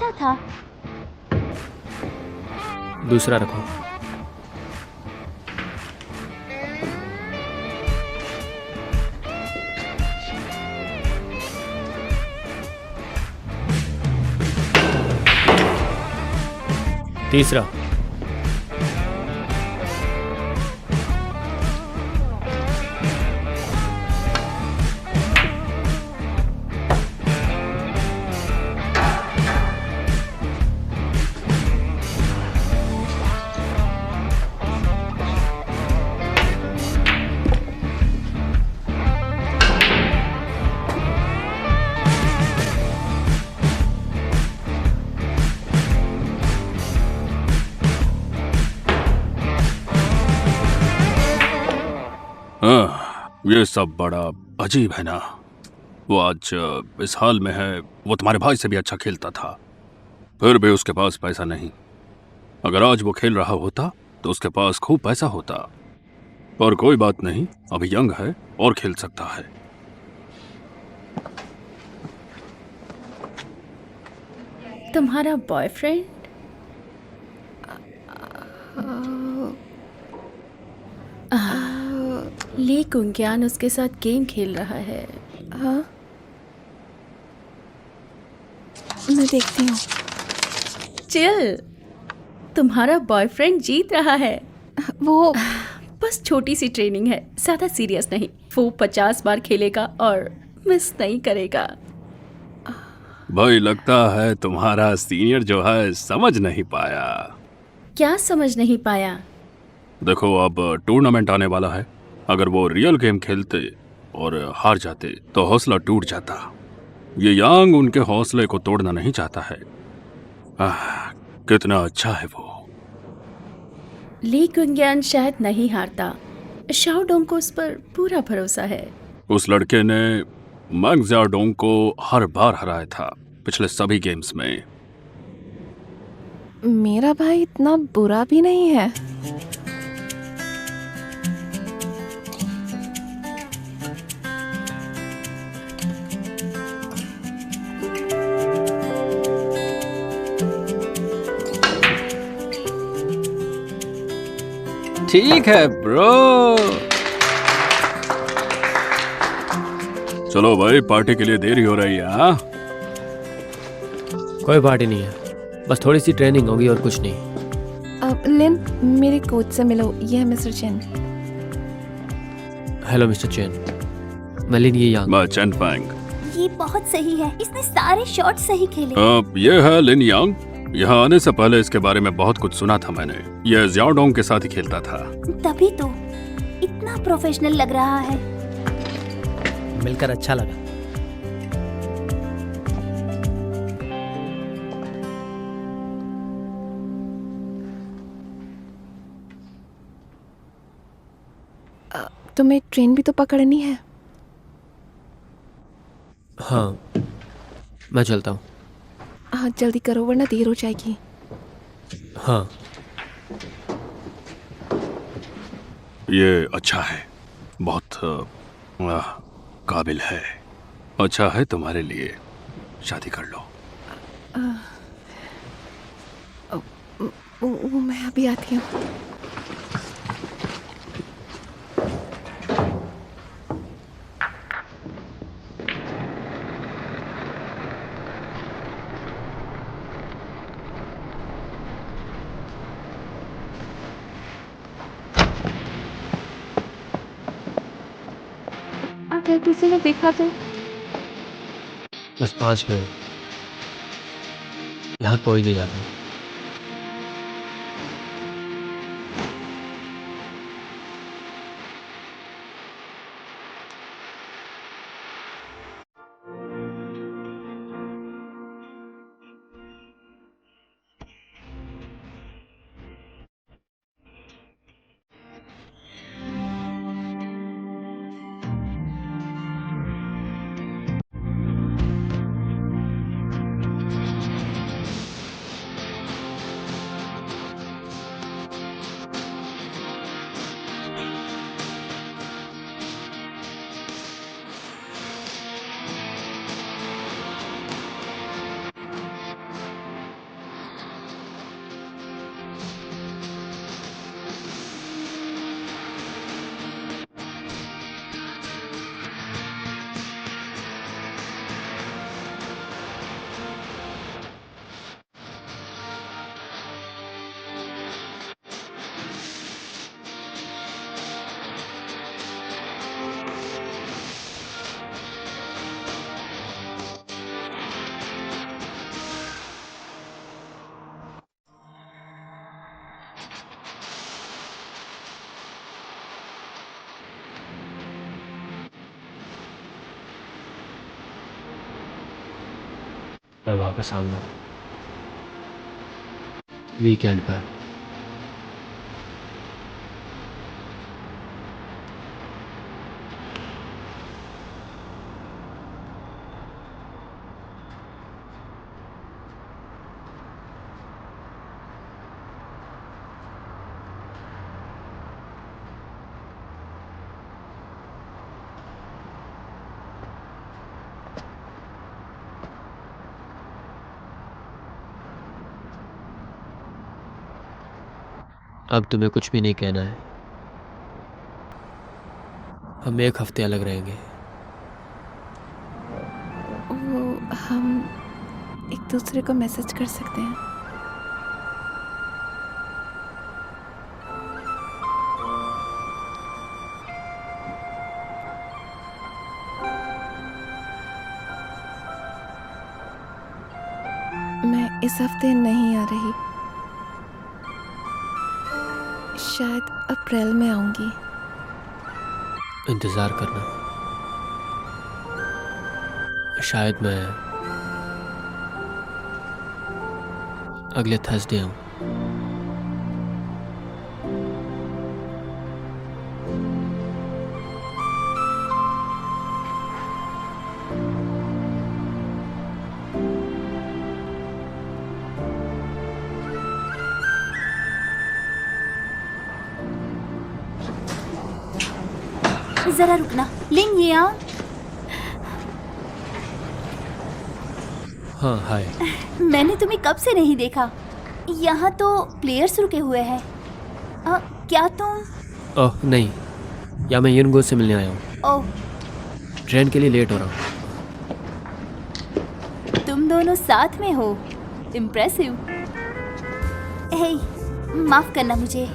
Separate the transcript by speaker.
Speaker 1: अच्छा था।
Speaker 2: दूसरा रखो। तीसरा।
Speaker 3: ये सब बड़ा अजीब है ना। वो आज इस हाल में है। वो तुम्हारे भाई से भी अच्छा खेलता था, फिर भी उसके पास पैसा नहीं। अगर आज वो खेल रहा होता तो उसके पास खूब पैसा होता। पर कोई बात नहीं, अभी यंग है और खेल सकता है।
Speaker 4: तुम्हारा बॉयफ्रेंड? ली कुंग्यान उसके साथ गेम खेल रहा है।
Speaker 5: हाँ, मैं देखती हूँ।
Speaker 4: चिल, तुम्हारा बॉयफ्रेंड जीत रहा है।
Speaker 5: वो
Speaker 4: बस छोटी सी ट्रेनिंग है, ज्यादा सीरियस नहीं। वो 50 बार खेलेगा और मिस नहीं करेगा।
Speaker 3: भाई लगता है तुम्हारा सीनियर जो है समझ नहीं पाया।
Speaker 4: क्या समझ नहीं पाया?
Speaker 3: देखो अब टूर्नामेंट आने वाला है। अगर वो रियल गेम खेलते और हार जाते तो हौसला टूट जाता। ये यांग उनके हौसले को तोड़ना नहीं चाहता है। कितना अच्छा है वो।
Speaker 4: ली कुंग्यान शायद नहीं हारता। शाओडोंग को उस पर पूरा भरोसा है।
Speaker 3: उस लड़के ने मैंग ज़ियाडोंग को हर बार हराया था पिछले सभी गेम्स में।
Speaker 5: मेरा भाई इतना बुरा भी नहीं है।
Speaker 3: ठीक है ब्रो। चलो भाई, पार्टी के लिए देरी हो रही है। हाँ?
Speaker 2: कोई पार्टी नहीं है, बस थोड़ी सी ट्रेनिंग होगी और कुछ नहीं।
Speaker 5: लिन, मेरे कोच से मिलो। ये है mister chain.
Speaker 2: Hello mister chain, मैं लिन यांग।
Speaker 3: मैं चेन फैंग।
Speaker 1: ये बहुत सही है, इसने सारे शॉट सही खेले।
Speaker 3: ये है लिन यांग। यहाँ आने से पहले इसके बारे में बहुत कुछ सुना था मैंने। यह ज़ियाडोंग के साथ ही खेलता था।
Speaker 1: तभी तो इतना प्रोफेशनल लग रहा है।
Speaker 2: मिलकर अच्छा लगा।
Speaker 5: तुम्हें ट्रेन भी तो पकड़नी है।
Speaker 2: हाँ, मैं चलता हूँ।
Speaker 5: हाँ, जल्दी करो वरना देर हो जाएगी।
Speaker 2: हाँ।
Speaker 3: ये अच्छा है, बहुत काबिल है। अच्छा है तुम्हारे लिए, शादी कर लो।
Speaker 5: मैं अभी आती हूँ। अगर किसी ने देखा तो?
Speaker 2: बस 5 मिनट, यहाँ कोई नहीं जाता। मैं वापस आऊँगा वीकेंड पर। अब तुम्हें कुछ भी नहीं कहना है। हम 1 हफ्ते अलग रहेंगे।
Speaker 5: वो हम एक दूसरे को मैसेज कर सकते हैं। मैं इस हफ्ते नहीं आ रही, शायद अप्रैल में आऊंगी।
Speaker 2: इंतज़ार करना, शायद मैं अगले थर्सडे आऊँ।
Speaker 1: जरा रुकना लिन, ये आ।
Speaker 2: हाँ हाय।
Speaker 1: मैंने तुम्हें कब से नहीं देखा। यहाँ तो प्लेयर्स रुके हुए हैं। क्या तुम?
Speaker 2: ओह नहीं, या मैं युनगो से मिलने आया हूँ।
Speaker 1: ओह,
Speaker 2: ट्रेन के लिए लेट हो रहा हूँ।
Speaker 1: तुम दोनों साथ में हो, इम्प्रेसिव। हे, माफ करना मुझे।